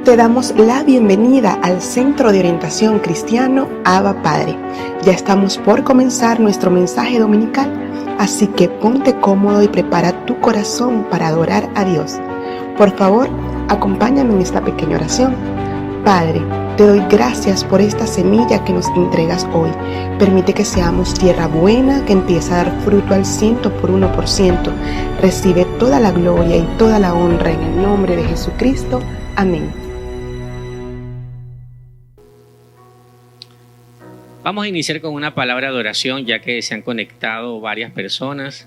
Te damos la bienvenida al Centro de Orientación Cristiano Abba Padre. Ya estamos por comenzar nuestro mensaje dominical, así que ponte cómodo y prepara tu corazón para adorar a Dios. Por favor, acompáñame en esta pequeña oración. Padre, te doy gracias por esta semilla que nos entregas hoy. Permite que seamos tierra buena que empieza a dar fruto al 100%. Recibe toda la gloria y toda la honra en el nombre de Jesucristo. Amén. Vamos a iniciar con una palabra de oración, ya que se han conectado varias personas.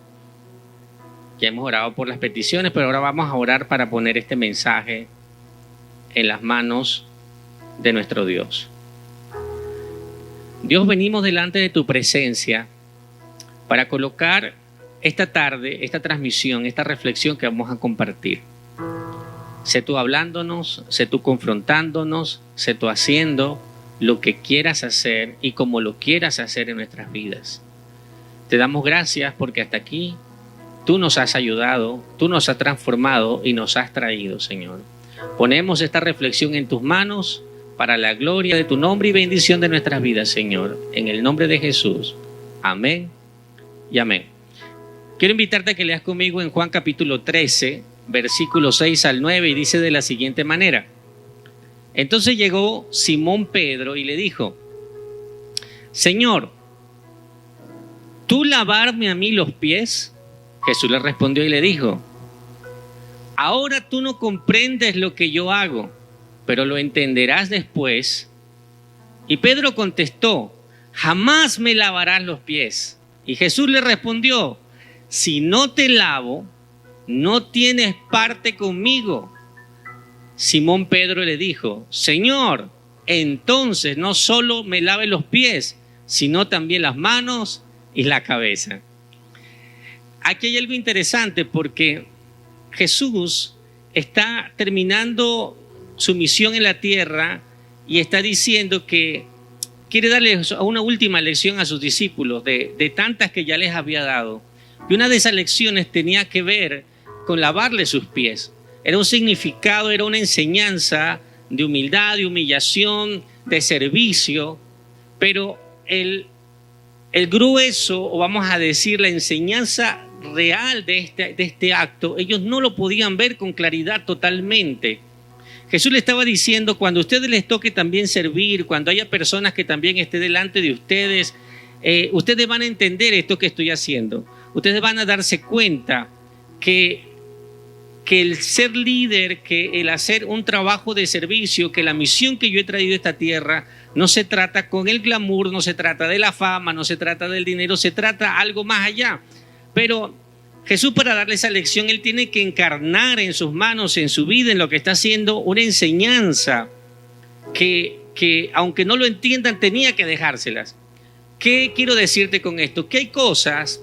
Ya hemos orado por las peticiones, pero ahora vamos a orar para poner este mensaje en las manos de nuestro Dios. Dios, venimos delante de tu presencia para colocar esta tarde, esta transmisión, esta reflexión que vamos a compartir. Sé tú hablándonos, sé tú confrontándonos, sé tú haciendo lo que quieras hacer y como lo quieras hacer en nuestras vidas. Te damos gracias porque hasta aquí tú nos has ayudado, tú nos has transformado y nos has traído, Señor. Ponemos esta reflexión en tus manos para la gloria de tu nombre y bendición de nuestras vidas, Señor. En el nombre de Jesús. Amén y amén. Quiero invitarte a que leas conmigo en Juan capítulo 13, versículos 6 al 9, y dice de la siguiente manera. Entonces llegó Simón Pedro y le dijo: Señor, ¿tú lavarme a mí los pies? Jesús le respondió y le dijo: ahora tú no comprendes lo que yo hago, pero lo entenderás después. Y Pedro contestó: jamás me lavarás los pies. Y Jesús le respondió: si no te lavo, no tienes parte conmigo. Simón Pedro le dijo: Señor, entonces no solo me lave los pies, sino también las manos y la cabeza. Aquí hay algo interesante porque Jesús está terminando su misión en la tierra y está diciendo que quiere darle una última lección a sus discípulos de tantas que ya les había dado. Y una de esas lecciones tenía que ver con lavarle sus pies. Era un significado, era una enseñanza de humildad, de humillación, de servicio, pero el grueso, o vamos a decir la enseñanza real de este acto, ellos no lo podían ver con claridad totalmente. Jesús le estaba diciendo: cuando a ustedes les toque también servir, cuando haya personas que también estén delante de ustedes, ustedes van a entender esto que estoy haciendo. Ustedes van a darse cuenta que el ser líder, que el hacer un trabajo de servicio, que la misión que yo he traído a esta tierra no se trata con el glamour, no se trata de la fama, no se trata del dinero, se trata algo más allá. Pero Jesús, para darle esa lección, Él tiene que encarnar en sus manos, en su vida, en lo que está haciendo, una enseñanza que aunque no lo entiendan, tenía que dejárselas. ¿Qué quiero decirte con esto? Que hay cosas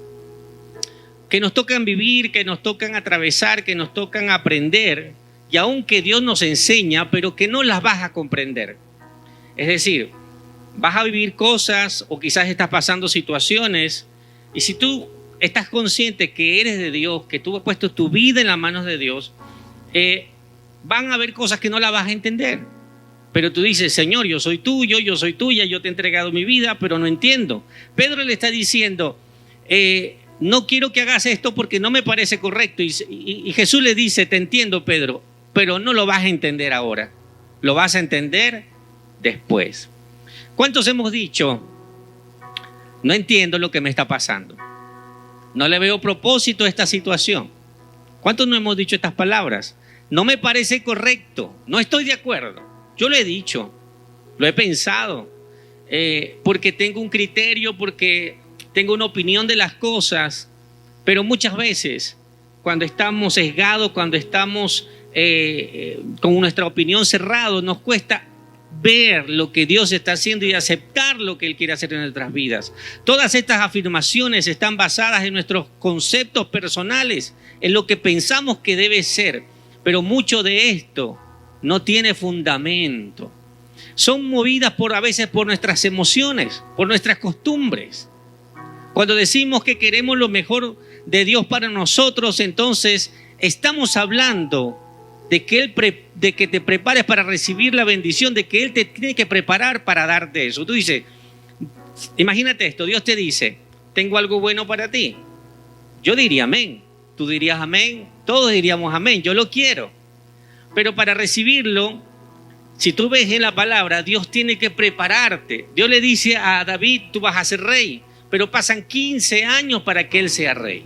que nos tocan vivir, que nos tocan atravesar, que nos tocan aprender, y aunque Dios nos enseña, pero que no las vas a comprender. Es decir, vas a vivir cosas o quizás estás pasando situaciones, y si tú estás consciente que eres de Dios, que tú has puesto tu vida en las manos de Dios, van a haber cosas que no las vas a entender. Pero tú dices: Señor, yo soy tuyo, yo soy tuya, yo te he entregado mi vida, pero no entiendo. Pedro le está diciendo: no quiero que hagas esto porque no me parece correcto. Y Jesús le dice: te entiendo, Pedro, pero no lo vas a entender ahora. Lo vas a entender después. ¿Cuántos hemos dicho: no entiendo lo que me está pasando? No le veo propósito a esta situación. ¿Cuántos no hemos dicho estas palabras? No me parece correcto, no estoy de acuerdo. Yo lo he dicho, lo he pensado, porque tengo un criterio, porque tengo una opinión de las cosas, pero muchas veces cuando estamos sesgados, cuando estamos con nuestra opinión cerrada, nos cuesta ver lo que Dios está haciendo y aceptar lo que Él quiere hacer en nuestras vidas. Todas estas afirmaciones están basadas en nuestros conceptos personales, en lo que pensamos que debe ser, pero mucho de esto no tiene fundamento. Son movidas a veces por nuestras emociones, por nuestras costumbres. Cuando decimos que queremos lo mejor de Dios para nosotros, entonces estamos hablando de que te prepares para recibir la bendición, de que Él te tiene que preparar para darte eso. Tú dices, imagínate esto, Dios te dice, tengo algo bueno para ti. Yo diría amén, tú dirías amén, todos diríamos amén, yo lo quiero. Pero para recibirlo, si tú ves en la palabra, Dios tiene que prepararte. Dios le dice a David, tú vas a ser rey, pero pasan 15 años para que él sea rey.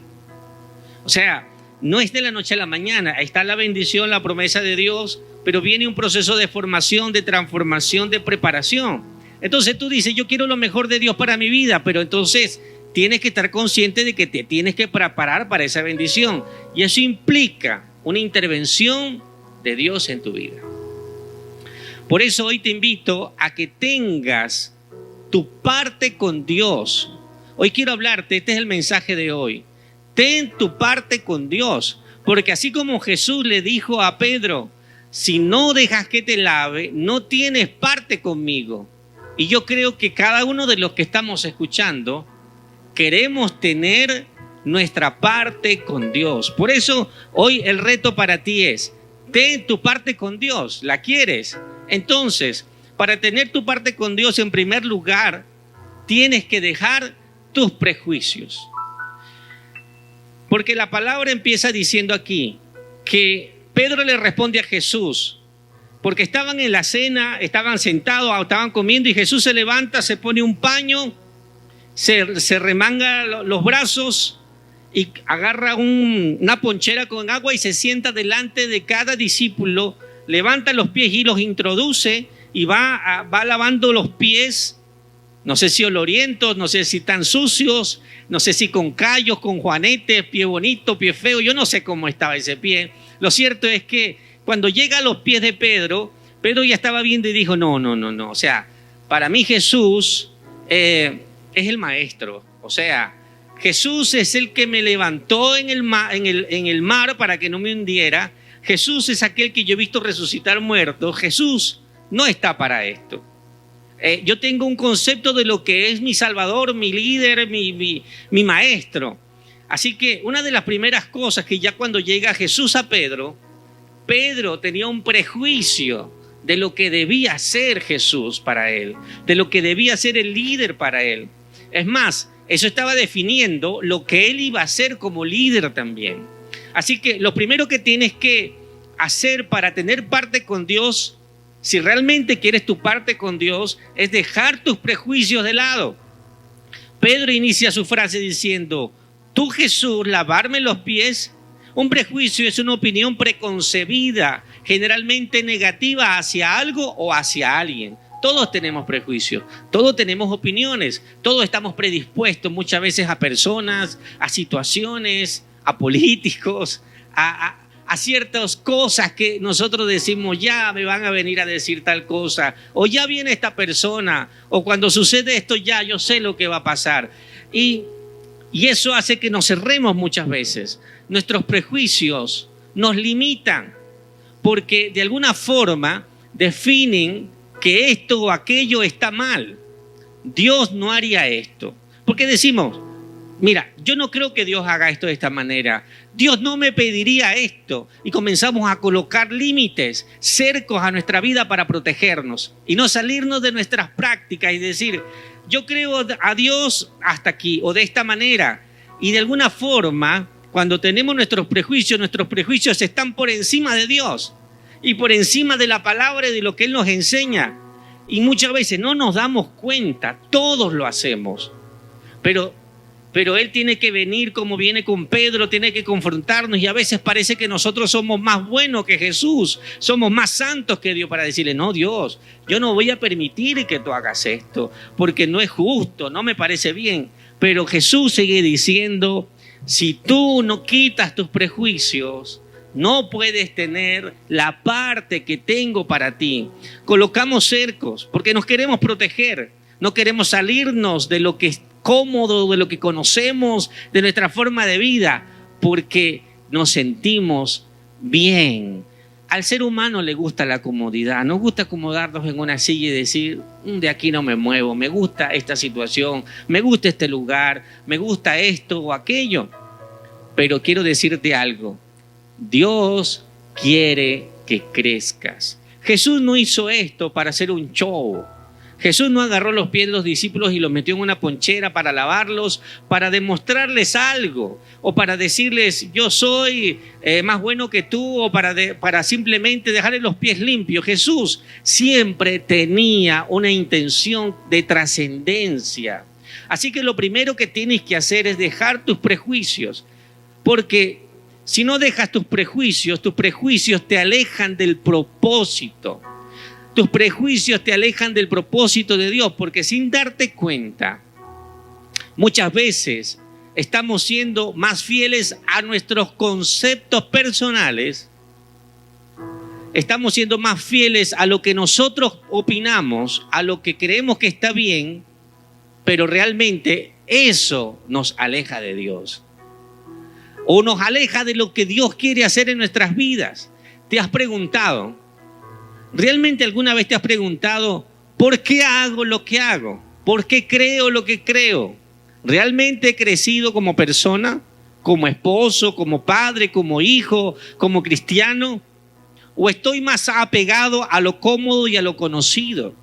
O sea, no es de la noche a la mañana, ahí está la bendición, la promesa de Dios, pero viene un proceso de formación, de transformación, de preparación. Entonces tú dices, yo quiero lo mejor de Dios para mi vida, pero entonces tienes que estar consciente de que te tienes que preparar para esa bendición. Y eso implica una intervención de Dios en tu vida. Por eso hoy te invito a que tengas tu parte con Dios. Hoy quiero hablarte, este es el mensaje de hoy. Ten tu parte con Dios, porque así como Jesús le dijo a Pedro, si no dejas que te lave, no tienes parte conmigo. Y yo creo que cada uno de los que estamos escuchando queremos tener nuestra parte con Dios. Por eso hoy el reto para ti es, ten tu parte con Dios, ¿la quieres? Entonces, para tener tu parte con Dios, en primer lugar, tienes que dejar tus prejuicios. Porque la palabra empieza diciendo aquí que Pedro le responde a Jesús, porque estaban en la cena, estaban sentados, estaban comiendo y Jesús se levanta, se pone un paño, se remanga los brazos y agarra una ponchera con agua y se sienta delante de cada discípulo, levanta los pies y los introduce y va lavando los pies. No sé si olorientos, no sé si tan sucios, no sé si con callos, con juanetes, pie bonito, pie feo, yo no sé cómo estaba ese pie. Lo cierto es que cuando llega a los pies de Pedro, Pedro ya estaba viendo y dijo, no. O sea, para mí Jesús es el maestro. O sea, Jesús es el que me levantó en el mar para que no me hundiera. Jesús es aquel que yo he visto resucitar muertos. Jesús no está para esto. Yo tengo un concepto de lo que es mi Salvador, mi líder, mi maestro. Así que una de las primeras cosas que ya cuando llega Jesús a Pedro, Pedro tenía un prejuicio de lo que debía ser Jesús para él, de lo que debía ser el líder para él. Es más, eso estaba definiendo lo que él iba a ser como líder también. Así que lo primero que tienes que hacer para tener parte con Dios, si realmente quieres tu parte con Dios, es dejar tus prejuicios de lado. Pedro inicia su frase diciendo, tú Jesús, lavarme los pies. Un prejuicio es una opinión preconcebida, generalmente negativa hacia algo o hacia alguien. Todos tenemos prejuicios, todos tenemos opiniones, todos estamos predispuestos muchas veces a personas, a situaciones, a políticos, a ciertas cosas que nosotros decimos, ya me van a venir a decir tal cosa, o ya viene esta persona, o cuando sucede esto ya yo sé lo que va a pasar. Y eso hace que nos cerremos muchas veces. Nuestros prejuicios nos limitan, porque de alguna forma definen que esto o aquello está mal. Dios no haría esto. Porque decimos, mira, yo no creo que Dios haga esto de esta manera. Dios no me pediría esto. Y comenzamos a colocar límites, cercos a nuestra vida para protegernos y no salirnos de nuestras prácticas y decir, yo creo a Dios hasta aquí o de esta manera. Y de alguna forma, cuando tenemos nuestros prejuicios están por encima de Dios y por encima de la palabra y de lo que Él nos enseña. Y muchas veces no nos damos cuenta, todos lo hacemos. Pero Él tiene que venir como viene con Pedro, tiene que confrontarnos y a veces parece que nosotros somos más buenos que Jesús, somos más santos que Dios para decirle, no Dios, yo no voy a permitir que tú hagas esto porque no es justo, no me parece bien. Pero Jesús sigue diciendo, si tú no quitas tus prejuicios, no puedes tener la parte que tengo para ti. Colocamos cercos porque nos queremos proteger, no queremos salirnos de lo que es cómodo, de lo que conocemos, de nuestra forma de vida, porque nos sentimos bien. Al ser humano le gusta la comodidad, nos gusta acomodarnos en una silla y decir, de aquí no me muevo, me gusta esta situación, me gusta este lugar, me gusta esto o aquello. Pero quiero decirte algo, Dios quiere que crezcas. Jesús no hizo esto para hacer un show. Jesús no agarró los pies de los discípulos y los metió en una ponchera para lavarlos, para demostrarles algo, o para decirles yo soy más bueno que tú, o para simplemente dejarles los pies limpios. Jesús siempre tenía una intención de trascendencia. Así que lo primero que tienes que hacer es dejar tus prejuicios, porque si no dejas tus prejuicios te alejan del propósito. Tus prejuicios te alejan del propósito de Dios, porque sin darte cuenta, muchas veces estamos siendo más fieles a nuestros conceptos personales, estamos siendo más fieles a lo que nosotros opinamos, a lo que creemos que está bien, pero realmente eso nos aleja de Dios. O nos aleja de lo que Dios quiere hacer en nuestras vidas. ¿Te has preguntado? ¿Realmente alguna vez te has preguntado por qué hago lo que hago? ¿Por qué creo lo que creo? ¿Realmente he crecido como persona, como esposo, como padre, como hijo, como cristiano? ¿O estoy más apegado a lo cómodo y a lo conocido?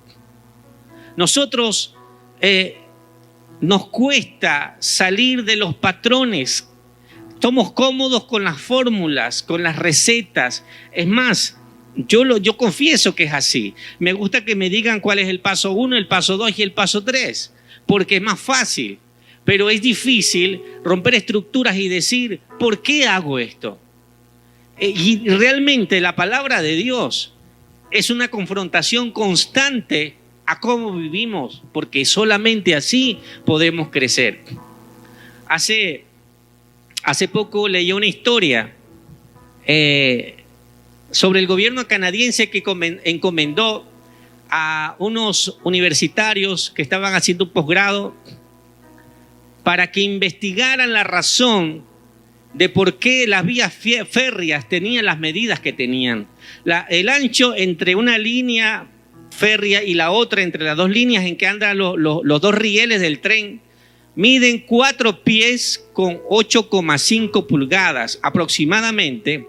Nosotros nos cuesta salir de los patrones. Somos cómodos con las fórmulas, con las recetas. Es más, yo confieso que es así. Me gusta que me digan cuál es el paso 1, el paso 2 y el paso 3, porque es más fácil. Pero es difícil romper estructuras y decir, ¿por qué hago esto? Y realmente la palabra de Dios es una confrontación constante a cómo vivimos, porque solamente así podemos crecer. Hace poco leí una historia sobre el gobierno canadiense que encomendó a unos universitarios que estaban haciendo un posgrado para que investigaran la razón de por qué las vías férreas tenían las medidas que tenían. El ancho entre una línea férrea y la otra, entre las dos líneas en que andan los dos rieles del tren, miden 4 pies con 8,5 pulgadas, aproximadamente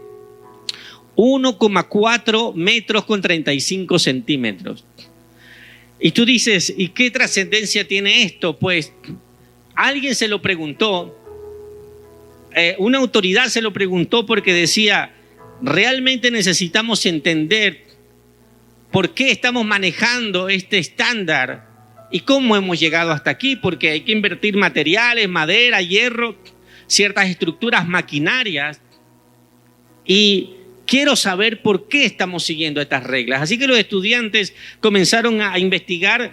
1,4 metros con 35 centímetros. Y tú dices, ¿y qué trascendencia tiene esto? Pues alguien se lo preguntó, una autoridad se lo preguntó porque decía, realmente necesitamos entender por qué estamos manejando este estándar y cómo hemos llegado hasta aquí, porque hay que invertir materiales, madera, hierro, ciertas estructuras maquinarias, y quiero saber por qué estamos siguiendo estas reglas. Así que los estudiantes comenzaron a investigar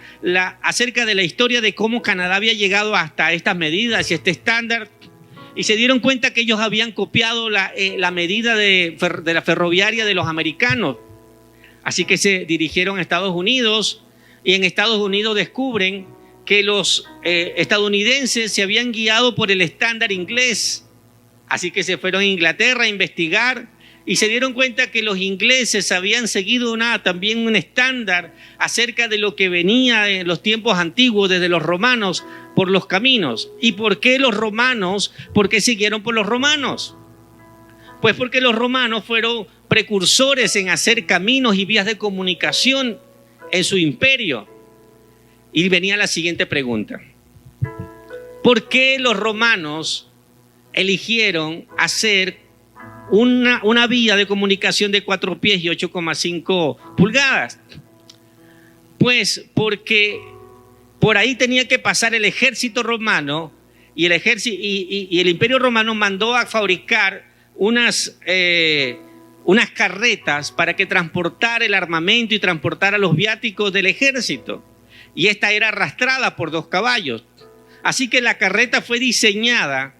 acerca de la historia de cómo Canadá había llegado hasta estas medidas y este estándar, y se dieron cuenta que ellos habían copiado la medida de la ferroviaria de los americanos. Así que se dirigieron a Estados Unidos, y en Estados Unidos descubren que los estadounidenses se habían guiado por el estándar inglés. Así que se fueron a Inglaterra a investigar y se dieron cuenta que los ingleses habían seguido también un estándar acerca de lo que venía en los tiempos antiguos desde los romanos por los caminos. ¿Y por qué los romanos? ¿Por qué siguieron por los romanos? Pues porque los romanos fueron precursores en hacer caminos y vías de comunicación en su imperio. Y venía la siguiente pregunta: ¿por qué los romanos eligieron hacer una vía de comunicación de 4 pies y 8,5 pulgadas? Pues porque por ahí tenía que pasar el ejército romano, y el imperio romano mandó a fabricar unas carretas para que transportara el armamento y transportara los viáticos del ejército. Y esta era arrastrada por 2 caballos. Así que la carreta fue diseñada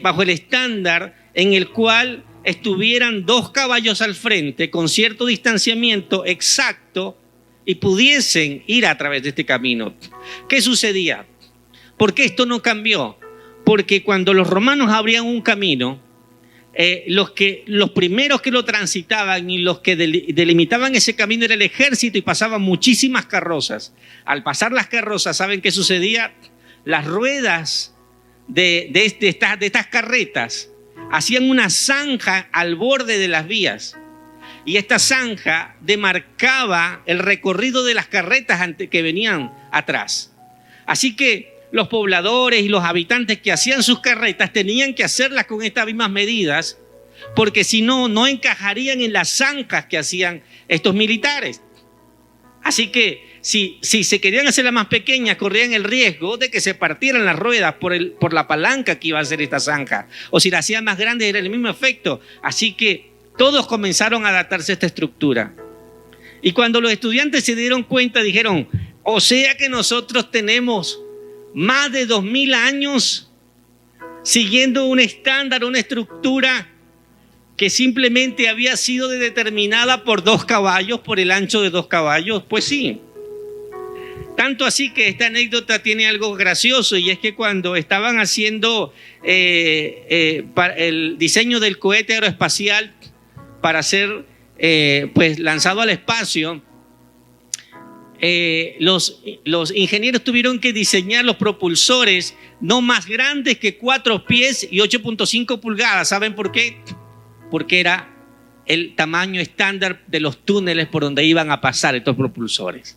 bajo el estándar en el cual estuvieran 2 caballos al frente con cierto distanciamiento exacto y pudiesen ir a través de este camino. ¿Qué sucedía? ¿Por qué esto no cambió? Porque cuando los romanos abrían un camino, los primeros que lo transitaban y los que delimitaban ese camino era el ejército, y pasaban muchísimas carrozas. Al pasar las carrozas, ¿saben qué sucedía? Las ruedas de estas carretas hacían una zanja al borde de las vías, y esta zanja demarcaba el recorrido de las carretas que venían atrás. Así que los pobladores y los habitantes que hacían sus carretas tenían que hacerlas con estas mismas medidas, porque si no, no encajarían en las zanjas que hacían estos militares. Así que si se querían hacerlas más pequeñas, corrían el riesgo de que se partieran las ruedas por la palanca que iba a hacer esta zanja. O si la hacían más grande, era el mismo efecto. Así que todos comenzaron a adaptarse a esta estructura. Y cuando los estudiantes se dieron cuenta, dijeron, o sea que nosotros tenemos más de 2000 años siguiendo un estándar, una estructura que simplemente había sido determinada por 2 caballos, por el ancho de 2 caballos. Pues sí. Tanto así que esta anécdota tiene algo gracioso, y es que cuando estaban haciendo el diseño del cohete aeroespacial para ser lanzado al espacio, los ingenieros tuvieron que diseñar los propulsores no más grandes que 4 pies y 8.5 pulgadas. ¿Saben por qué? Porque era el tamaño estándar de los túneles por donde iban a pasar estos propulsores.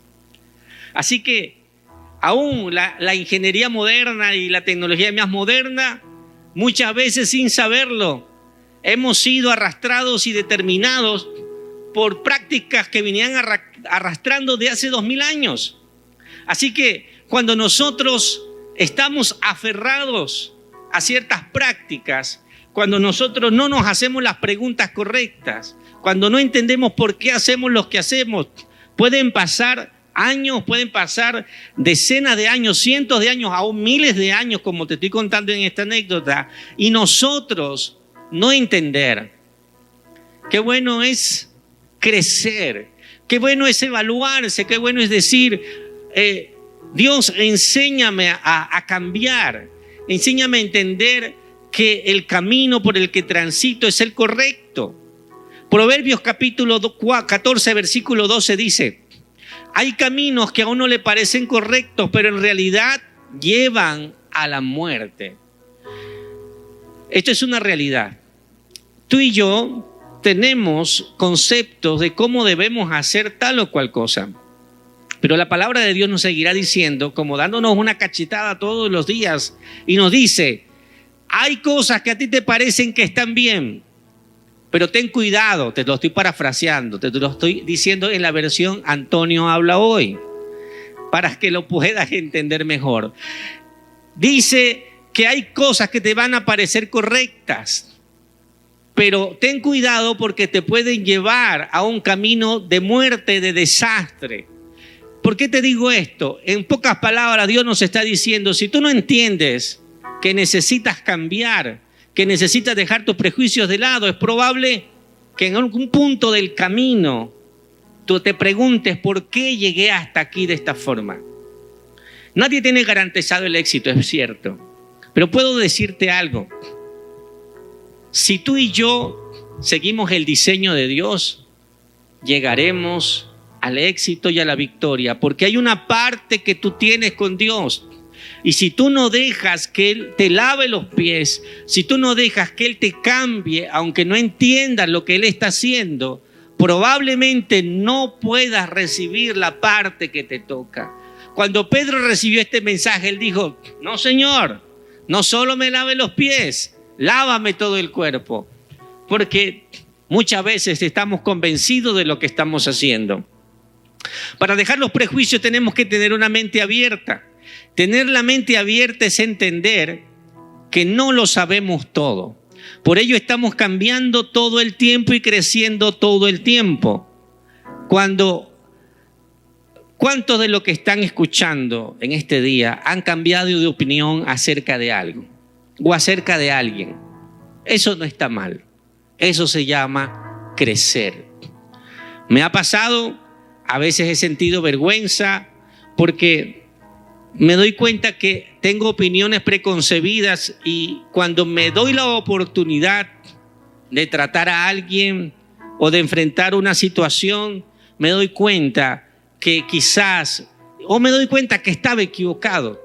Así que aún la ingeniería moderna y la tecnología más moderna, muchas veces sin saberlo, hemos sido arrastrados y determinados por prácticas que venían arrastrando de hace 2000 años. Así que cuando nosotros estamos aferrados a ciertas prácticas, cuando nosotros no nos hacemos las preguntas correctas, cuando no entendemos por qué hacemos lo que hacemos, pueden pasar años, pueden pasar decenas de años, cientos de años, aún miles de años, como te estoy contando en esta anécdota, y nosotros no entender. Qué bueno es crecer, qué bueno es evaluarse, qué bueno es decir, Dios, enséñame a cambiar, enséñame a entender que el camino por el que transito es el correcto. Proverbios capítulo 14, versículo 12 dice, hay caminos que a uno le parecen correctos, pero en realidad llevan a la muerte. Esto es una realidad. Tú y yo tenemos conceptos de cómo debemos hacer tal o cual cosa. Pero la palabra de Dios nos seguirá diciendo, como dándonos una cachetada todos los días, y nos dice, hay cosas que a ti te parecen que están bien, pero ten cuidado, te lo estoy parafraseando, te lo estoy diciendo en la versión Antonio habla hoy, para que lo puedas entender mejor. Dice que hay cosas que te van a parecer correctas, pero ten cuidado porque te pueden llevar a un camino de muerte, de desastre. ¿Por qué te digo esto? En pocas palabras, Dios nos está diciendo, si tú no entiendes que necesitas cambiar, que necesitas dejar tus prejuicios de lado, es probable que en algún punto del camino tú te preguntes por qué llegué hasta aquí de esta forma. Nadie tiene garantizado el éxito, es cierto, pero puedo decirte algo. Si tú y yo seguimos el diseño de Dios, llegaremos al éxito y a la victoria, porque hay una parte que tú tienes con Dios. Y si tú no dejas que Él te lave los pies, si tú no dejas que Él te cambie, aunque no entiendas lo que Él está haciendo, probablemente no puedas recibir la parte que te toca. Cuando Pedro recibió este mensaje, él dijo, no, Señor, no solo me lave los pies, lávame todo el cuerpo. Porque muchas veces estamos convencidos de lo que estamos haciendo. Para dejar los prejuicios tenemos que tener una mente abierta. Tener la mente abierta es entender que no lo sabemos todo. Por ello estamos cambiando todo el tiempo y creciendo todo el tiempo. ¿Cuántos de los que están escuchando en este día han cambiado de opinión acerca de algo o acerca de alguien? Eso no está mal. Eso se llama crecer. Me ha pasado, a veces he sentido vergüenza porque me doy cuenta que tengo opiniones preconcebidas, y cuando me doy la oportunidad de tratar a alguien o de enfrentar una situación, me doy cuenta que me doy cuenta que estaba equivocado.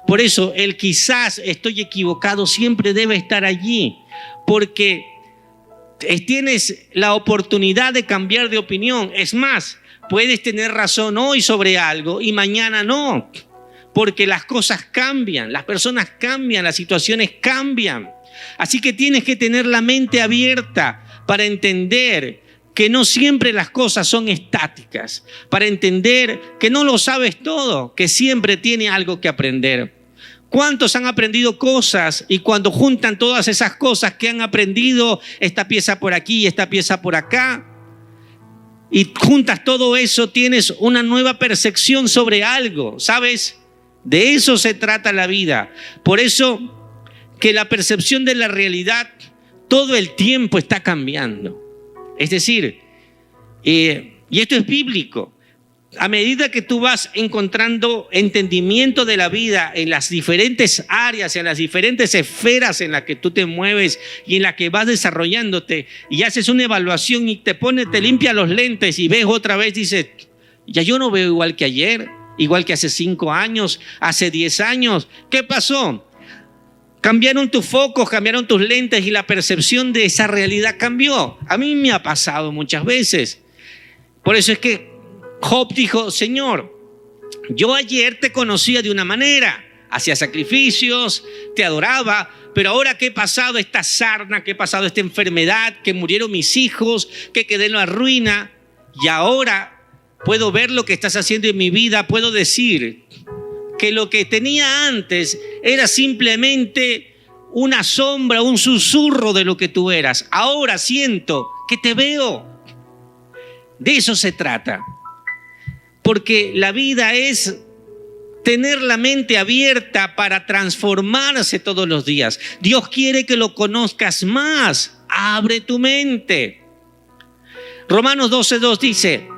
Por eso el quizás estoy equivocado siempre debe estar allí, porque tienes la oportunidad de cambiar de opinión. Es más, puedes tener razón hoy sobre algo y mañana no, porque las cosas cambian, las personas cambian, las situaciones cambian. Así que tienes que tener la mente abierta para entender que no siempre las cosas son estáticas, para entender que no lo sabes todo, que siempre tiene algo que aprender. ¿Cuántos han aprendido cosas y cuando juntan todas esas cosas que han aprendido, esta pieza por aquí y esta pieza por acá, y juntas todo eso, tienes una nueva percepción sobre algo? ¿Sabes? De eso se trata la vida. Por eso que la percepción de la realidad todo el tiempo está cambiando. Es decir, y esto es bíblico, a medida que tú vas encontrando entendimiento de la vida en las diferentes áreas, en las diferentes esferas en las que tú te mueves y en las que vas desarrollándote, y haces una evaluación y te limpia los lentes y ves otra vez, dices, ya yo no veo igual que ayer, igual que hace 5 años, hace 10 años. ¿Qué pasó? Cambiaron tus focos, cambiaron tus lentes y la percepción de esa realidad cambió. A mí me ha pasado muchas veces. Por eso es que Job dijo, Señor, yo ayer te conocía de una manera, hacía sacrificios, te adoraba, pero ahora que he pasado esta sarna, que he pasado esta enfermedad, que murieron mis hijos, que quedé en la ruina, y ahora puedo ver lo que estás haciendo en mi vida, puedo decir que lo que tenía antes era simplemente una sombra, un susurro de lo que tú eras. Ahora siento que te veo. De eso se trata. Porque la vida es tener la mente abierta para transformarse todos los días. Dios quiere que lo conozcas más. Abre tu mente. Romanos 12:2 dice,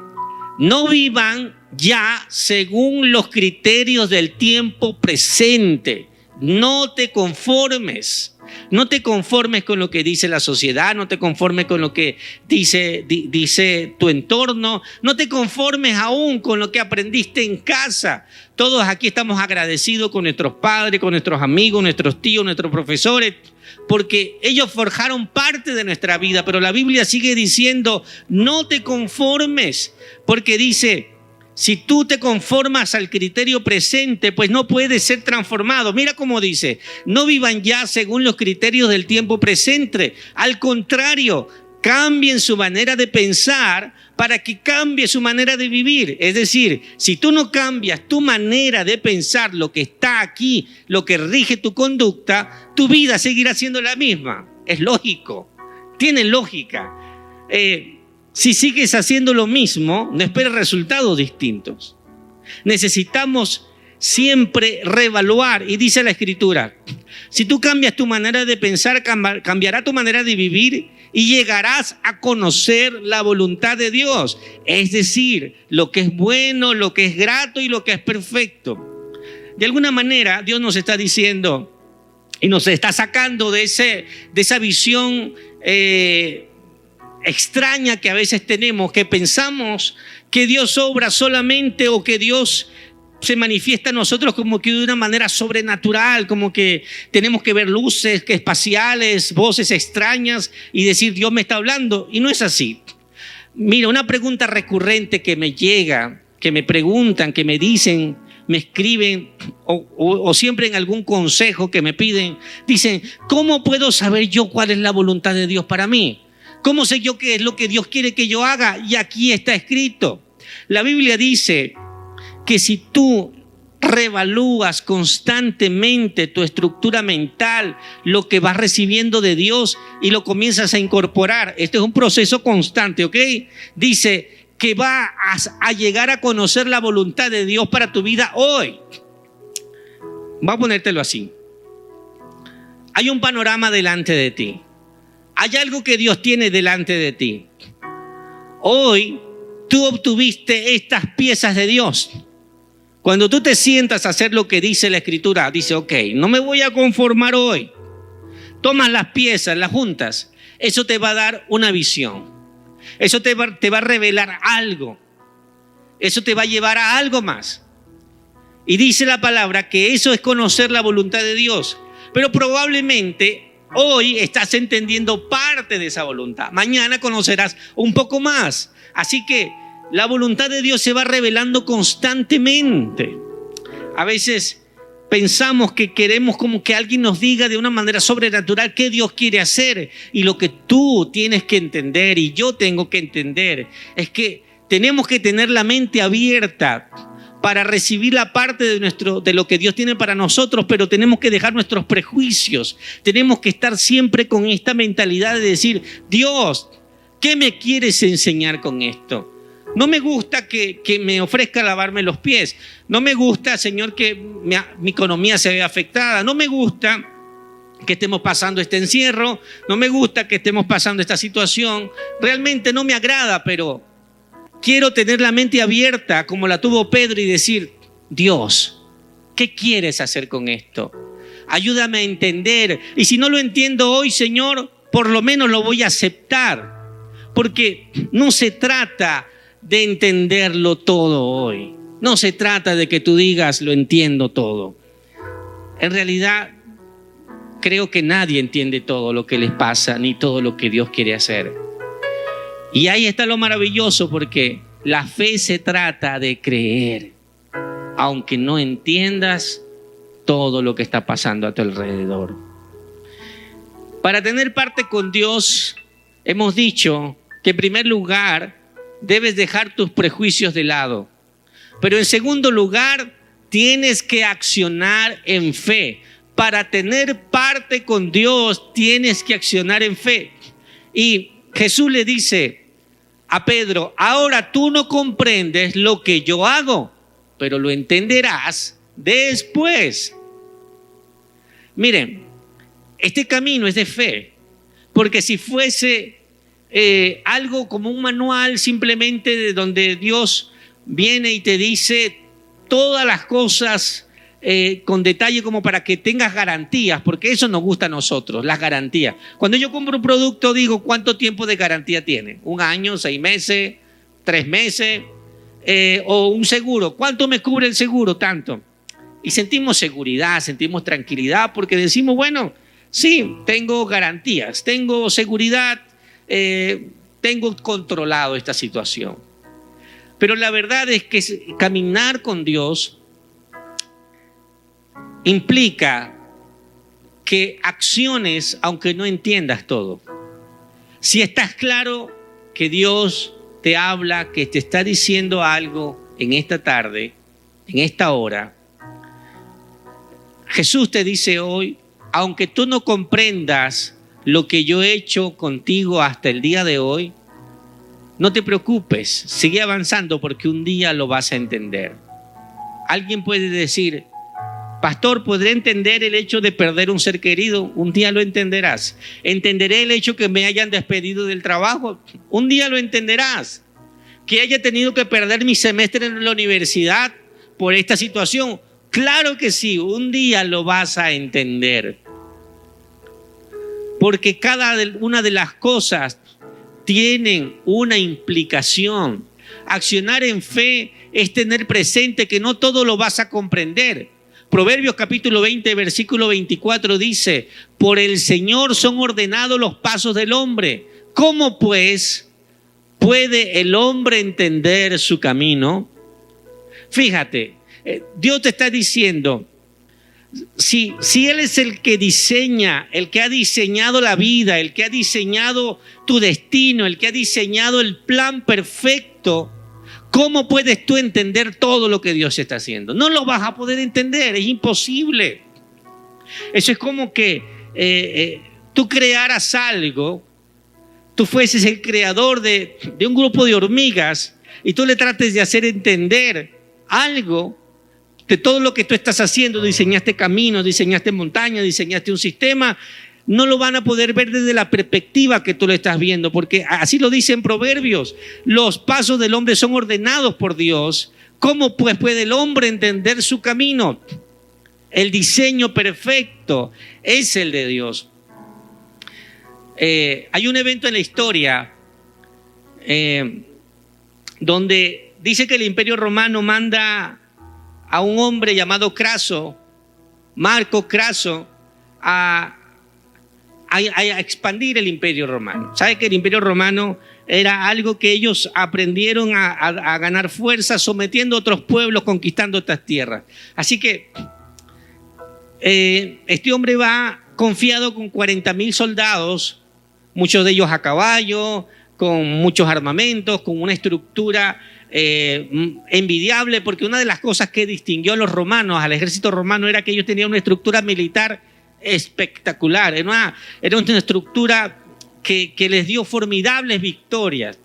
no vivan ya según los criterios del tiempo presente. No te conformes. No te conformes con lo que dice la sociedad, no te conformes con lo que dice tu entorno, no te conformes aún con lo que aprendiste en casa. Todos aquí estamos agradecidos con nuestros padres, con nuestros amigos, nuestros tíos, nuestros profesores, porque ellos forjaron parte de nuestra vida, pero la Biblia sigue diciendo, no te conformes, porque dice, si tú te conformas al criterio presente, pues no puedes ser transformado. Mira cómo dice, no vivan ya según los criterios del tiempo presente. Al contrario, cambien su manera de pensar para que cambie su manera de vivir. Es decir, si tú no cambias tu manera de pensar, lo que está aquí, lo que rige tu conducta, tu vida seguirá siendo la misma. Es lógico, tiene lógica. Si sigues haciendo lo mismo, no esperes resultados distintos. Necesitamos siempre reevaluar. Y dice la Escritura, si tú cambias tu manera de pensar, cambiará tu manera de vivir y llegarás a conocer la voluntad de Dios. Es decir, lo que es bueno, lo que es grato y lo que es perfecto. De alguna manera, Dios nos está diciendo y nos está sacando de esa visión extraña que a veces tenemos, que pensamos que Dios obra solamente o que Dios se manifiesta a nosotros como que de una manera sobrenatural, como que tenemos que ver luces que espaciales, voces extrañas y decir Dios me está hablando, y no es así. Mira, una pregunta recurrente que me llega, que me preguntan, que me dicen, me escriben o siempre en algún consejo que me piden, dicen, ¿cómo puedo saber yo cuál es la voluntad de Dios para mí? ¿Cómo sé yo qué es lo que Dios quiere que yo haga? Y aquí está escrito. La Biblia dice que si tú reevalúas constantemente tu estructura mental, lo que vas recibiendo de Dios y lo comienzas a incorporar, este es un proceso constante, ¿ok? Dice que vas a llegar a conocer la voluntad de Dios para tu vida hoy. Voy a ponértelo así. Hay un panorama delante de ti. Hay algo que Dios tiene delante de ti. Hoy tú obtuviste estas piezas de Dios. Cuando tú te sientas a hacer lo que dice la Escritura, dice, ok, no me voy a conformar hoy. Tomas las piezas, las juntas. Eso te va a dar una visión. Eso te va a revelar algo. Eso te va a llevar a algo más. Y dice la palabra que eso es conocer la voluntad de Dios. Pero probablemente Hoy estás entendiendo parte de esa voluntad. Mañana conocerás un poco más. Así que la voluntad de Dios se va revelando constantemente. A veces pensamos que queremos como que alguien nos diga de una manera sobrenatural qué Dios quiere hacer. Y lo que tú tienes que entender y yo tengo que entender es que tenemos que tener la mente abierta para recibir la parte de lo que Dios tiene para nosotros, pero tenemos que dejar nuestros prejuicios. Tenemos que estar siempre con esta mentalidad de decir, Dios, ¿qué me quieres enseñar con esto? No me gusta que me ofrezca lavarme los pies. No me gusta, Señor, que mi economía se vea afectada. No me gusta que estemos pasando este encierro. No me gusta que estemos pasando esta situación. Realmente no me agrada, pero quiero tener la mente abierta como la tuvo Pedro y decir, Dios, ¿qué quieres hacer con esto? Ayúdame a entender. Y si no lo entiendo hoy, Señor, por lo menos lo voy a aceptar. Porque no se trata de entenderlo todo hoy. No se trata de que tú digas, lo entiendo todo. En realidad, creo que nadie entiende todo lo que les pasa, ni todo lo que Dios quiere hacer. Y ahí está lo maravilloso, porque la fe se trata de creer, aunque no entiendas todo lo que está pasando a tu alrededor. Para tener parte con Dios, hemos dicho que en primer lugar debes dejar tus prejuicios de lado. Pero en segundo lugar, tienes que accionar en fe. Para tener parte con Dios, tienes que accionar en fe. Y Jesús le dice a Pedro, ahora tú no comprendes lo que yo hago, pero lo entenderás después. Miren, este camino es de fe, porque si fuese algo como un manual simplemente de donde Dios viene y te dice todas las cosas con detalle como para que tengas garantías, porque eso nos gusta a nosotros, las garantías. Cuando yo compro un producto digo, ¿cuánto tiempo de garantía tiene? ¿1 año, 6 meses, 3 meses? O un seguro, ¿cuánto me cubre el seguro? Tanto. Y sentimos seguridad, sentimos tranquilidad, porque decimos, bueno, sí, tengo garantías, tengo seguridad, tengo controlado esta situación. Pero la verdad es que caminar con Dios implica que acciones aunque no entiendas todo. Si estás claro que Dios te habla, que te está diciendo algo en esta tarde, en esta hora, Jesús te dice hoy, aunque tú no comprendas lo que yo he hecho contigo hasta el día de hoy, no te preocupes, sigue avanzando porque un día lo vas a entender. Alguien puede decir, pastor, ¿podré entender el hecho de perder un ser querido? Un día lo entenderás. ¿Entenderé el hecho que me hayan despedido del trabajo? Un día lo entenderás. ¿Que haya tenido que perder mi semestre en la universidad por esta situación? Claro que sí, un día lo vas a entender. Porque cada una de las cosas tienen una implicación. Accionar en fe es tener presente que no todo lo vas a comprender. Proverbios capítulo 20, versículo 24 dice, por el Señor son ordenados los pasos del hombre. ¿Cómo pues puede el hombre entender su camino? Fíjate, Dios te está diciendo, si Él es el que diseña, el que ha diseñado la vida, el que ha diseñado tu destino, el que ha diseñado el plan perfecto, ¿cómo puedes tú entender todo lo que Dios está haciendo? No lo vas a poder entender, es imposible. Eso es como que tú crearas algo, tú fueses el creador de un grupo de hormigas y tú le trates de hacer entender algo de todo lo que tú estás haciendo. Diseñaste caminos, diseñaste montañas, diseñaste un sistema. No lo van a poder ver desde la perspectiva que tú lo estás viendo, porque así lo dicen Proverbios. Los pasos del hombre son ordenados por Dios. ¿Cómo pues puede el hombre entender su camino? El diseño perfecto es el de Dios. Hay un evento en la historia donde dice que el Imperio Romano manda a un hombre llamado Craso, Marco Craso, a a expandir el Imperio Romano. ¿Sabe que el Imperio Romano era algo que ellos aprendieron a ganar fuerza sometiendo a otros pueblos, conquistando estas tierras? Así que este hombre va confiado con 40.000 soldados, muchos de ellos a caballo, con muchos armamentos, con una estructura envidiable, porque una de las cosas que distinguió a los romanos, al ejército romano, era que ellos tenían una estructura militar espectacular, era una estructura que les dio formidables victorias.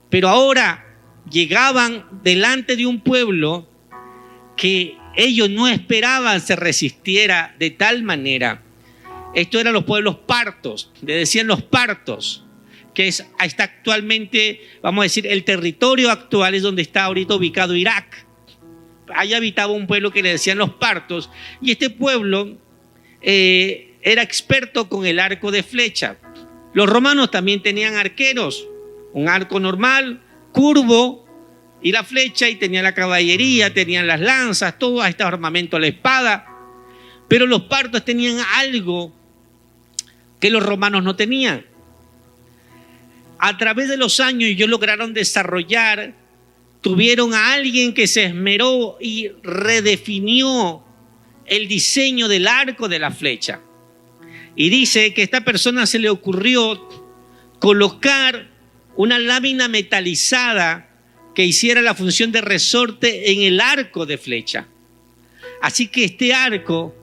Pero ahora llegaban delante de un pueblo que ellos no esperaban se resistiera de tal manera. Esto eran los pueblos partos, le decían los partos, que está actualmente, vamos a decir, el territorio actual es donde está ahorita ubicado Irak. Allá habitaba un pueblo que le decían los partos, y este pueblo era experto con el arco de flecha. Los romanos también tenían arqueros, un arco normal, curvo, y la flecha, y tenían la caballería, tenían las lanzas, todo este armamento, la espada. Pero los partos tenían algo que los romanos no tenían. A través de los años ellos lograron desarrollar, tuvieron a alguien que se esmeró y redefinió el diseño del arco de la flecha. Y dice que a esta persona se le ocurrió colocar una lámina metalizada que hiciera la función de resorte en el arco de flecha. Así que este arco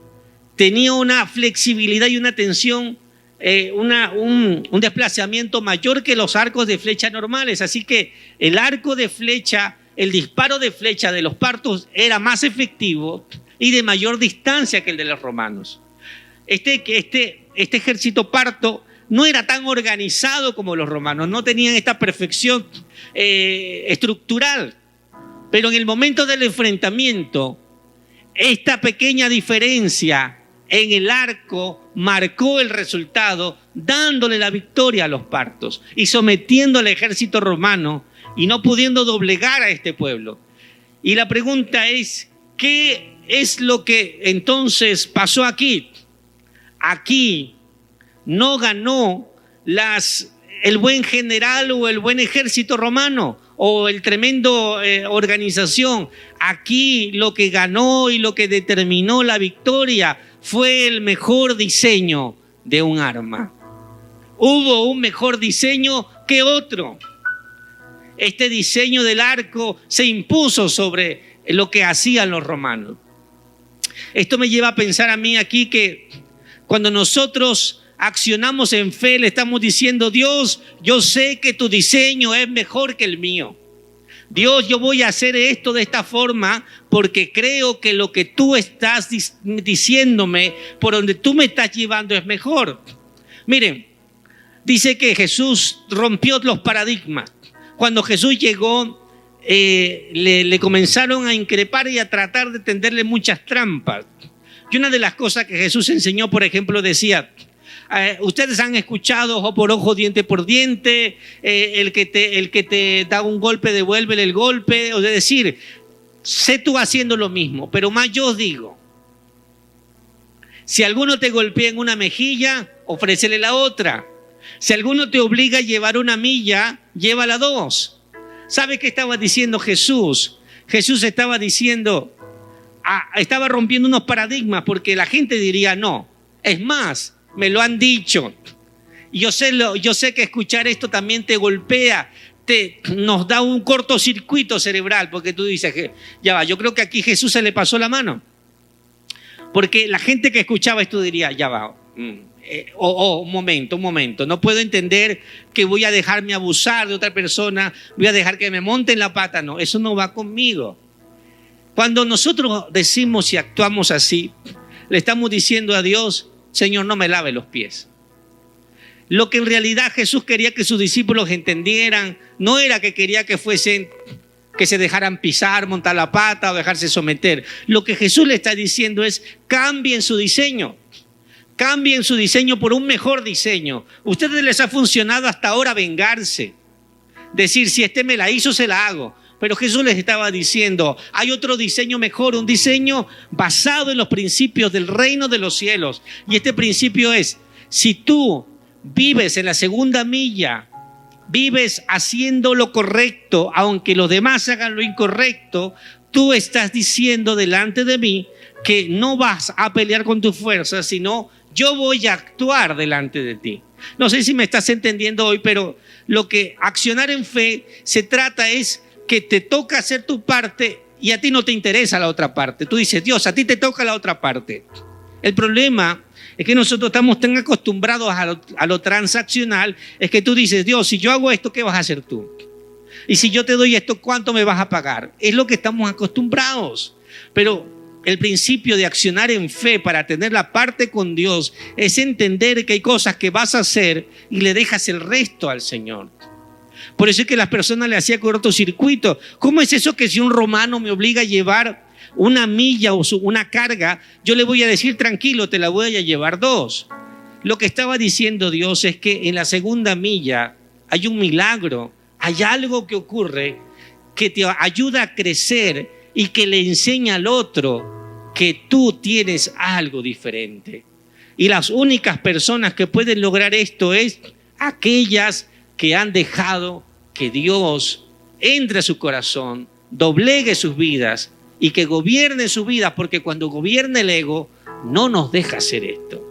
tenía una flexibilidad y una tensión, un desplazamiento mayor que los arcos de flecha normales. Así que el arco de flecha, el disparo de flecha de los partos era más efectivo y de mayor distancia que el de los romanos. Este ejército parto no era tan organizado como los romanos, no tenían esta perfección estructural, pero en el momento del enfrentamiento, esta pequeña diferencia en el arco marcó el resultado, dándole la victoria a los partos y sometiendo al ejército romano y no pudiendo doblegar a este pueblo. Y la pregunta es, ¿qué es lo que entonces pasó aquí? Aquí no ganó el buen general o el buen ejército romano o el tremendo organización. Aquí lo que ganó y lo que determinó la victoria fue el mejor diseño de un arma. Hubo un mejor diseño que otro. Este diseño del arco se impuso sobre lo que hacían los romanos. Esto me lleva a pensar a mí aquí que cuando nosotros accionamos en fe, le estamos diciendo: Dios, yo sé que tu diseño es mejor que el mío. Dios, yo voy a hacer esto de esta forma porque creo que lo que tú estás diciéndome, por donde tú me estás llevando, es mejor. Miren, dice que Jesús rompió los paradigmas. Cuando Jesús llegó, le comenzaron a increpar y a tratar de tenderle muchas trampas. Y una de las cosas que Jesús enseñó, por ejemplo, decía: ustedes han escuchado ojo por ojo, diente por diente, el que te da un golpe, devuélvele el golpe. Es decir, sé tú haciendo lo mismo, pero más yo os digo, si alguno te golpea en una mejilla, ofrécele la otra. Si alguno te obliga a llevar una milla, llévala 2. ¿Sabe qué estaba diciendo Jesús? Jesús estaba diciendo, estaba rompiendo unos paradigmas, porque la gente diría no. Es más, me lo han dicho. Y yo sé que escuchar esto también te golpea, nos da un cortocircuito cerebral, porque tú dices que ya va, yo creo que aquí Jesús se le pasó la mano. Porque la gente que escuchaba esto diría, ya va, un momento, no puedo entender que voy a dejarme abusar de otra persona, voy a dejar que me monte en la pata. No, eso no va conmigo. Cuando nosotros decimos y actuamos así, le estamos diciendo a Dios: Señor, no me lave los pies. Lo que en realidad Jesús quería que sus discípulos entendieran no era que quería que se dejaran pisar, montar la pata o dejarse someter. Lo que Jesús le está diciendo es: cambien su diseño. Cambien su diseño por un mejor diseño. A ustedes les ha funcionado hasta ahora vengarse. Decir, si este me la hizo, se la hago. Pero Jesús les estaba diciendo, hay otro diseño mejor, un diseño basado en los principios del reino de los cielos. Y este principio es Si tú vives en la segunda milla, vives haciendo lo correcto, aunque los demás hagan lo incorrecto, tú estás diciendo delante de mí que no vas a pelear con tus fuerzas, sino yo voy a actuar delante de ti. No sé si me estás entendiendo hoy, pero lo que accionar en fe se trata es que te toca hacer tu parte y a ti no te interesa la otra parte. Tú dices, Dios, a ti te toca la otra parte. El problema es que nosotros estamos tan acostumbrados a lo transaccional, es que tú dices, Dios, si yo hago esto, ¿qué vas a hacer tú? Y si yo te doy esto, ¿cuánto me vas a pagar? Es lo que estamos acostumbrados. Pero el principio de accionar en fe para tener la parte con Dios es entender que hay cosas que vas a hacer y le dejas el resto al Señor. Por eso es que las personas le hacían cortocircuito. ¿Cómo es eso que si un romano me obliga a llevar una milla o una carga, yo le voy a decir tranquilo, te la voy a llevar 2? Lo que estaba diciendo Dios es que en la segunda milla hay un milagro, hay algo que ocurre que te ayuda a crecer y que le enseña al otro que tú tienes algo diferente. Y las únicas personas que pueden lograr esto es aquellas que han dejado que Dios entre a su corazón, doblegue sus vidas y que gobierne su vida, porque cuando gobierna el ego no nos deja hacer esto.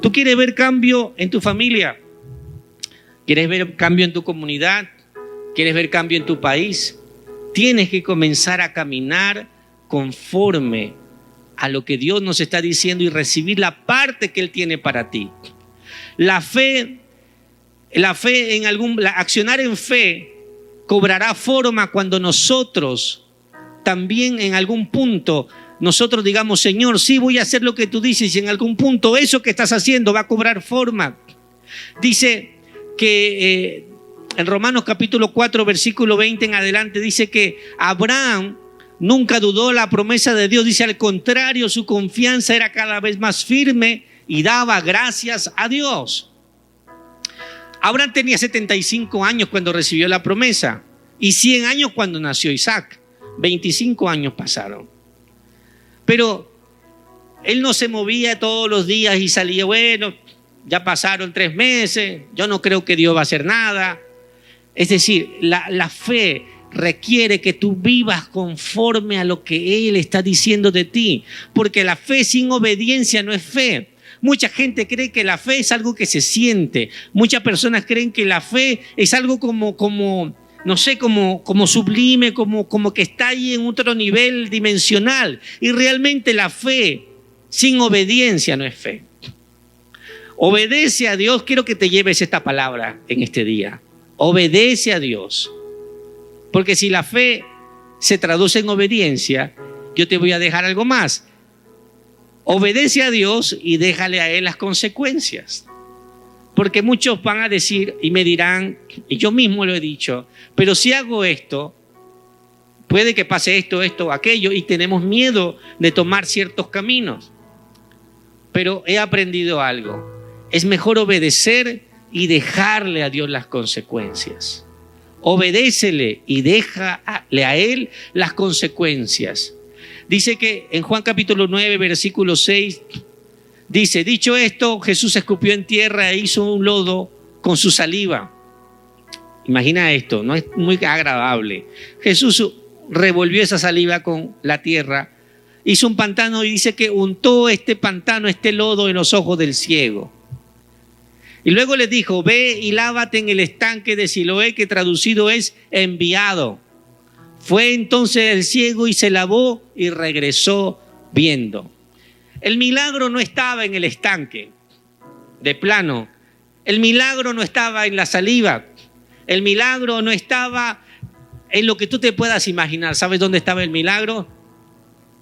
¿Tú quieres ver cambio en tu familia? ¿Quieres ver cambio en tu comunidad? ¿Quieres ver cambio en tu país? Tienes que comenzar a caminar conforme a lo que Dios nos está diciendo y recibir la parte que Él tiene para ti. Accionar en fe cobrará forma cuando nosotros también en algún punto nosotros digamos, Señor, sí voy a hacer lo que tú dices, y en algún punto eso que estás haciendo va a cobrar forma. Dice que en Romanos capítulo 4, versículo 20 en adelante, dice que Abraham nunca dudó la promesa de Dios. Dice, al contrario, su confianza era cada vez más firme y daba gracias a Dios. Abraham tenía 75 años cuando recibió la promesa y 100 años cuando nació Isaac. 25 años pasaron. Pero él no se movía todos los días y salía, bueno, ya pasaron 3 meses, yo no creo que Dios va a hacer nada. Es decir, la fe requiere que tú vivas conforme a lo que Él está diciendo de ti, porque la fe sin obediencia no es fe. Mucha gente cree que la fe es algo que se siente. Muchas personas creen que la fe es algo como sublime, como que está ahí en otro nivel dimensional. Y realmente la fe sin obediencia no es fe. Obedece a Dios. Quiero que te lleves esta palabra en este día. Obedece a Dios. Porque si la fe se traduce en obediencia, yo te voy a dejar algo más. Obedece a Dios y déjale a Él las consecuencias. Porque muchos van a decir y me dirán, y yo mismo lo he dicho, pero si hago esto, puede que pase esto, aquello, y tenemos miedo de tomar ciertos caminos. Pero he aprendido algo. Es mejor obedecer y dejarle a Dios las consecuencias. Obedécele y déjale a Él las consecuencias. Dice que en Juan capítulo 9, versículo 6, dice, dicho esto, Jesús escupió en tierra e hizo un lodo con su saliva. Imagina esto, no es muy agradable. Jesús revolvió esa saliva con la tierra, hizo un pantano y dice que untó este pantano, este lodo en los ojos del ciego. Y luego les dijo, ve y lávate en el estanque de Siloé, que traducido es enviado. Fue entonces el ciego y se lavó y regresó viendo. El milagro no estaba en el estanque, de plano. El milagro no estaba en la saliva. El milagro no estaba en lo que tú te puedas imaginar. ¿Sabes dónde estaba el milagro?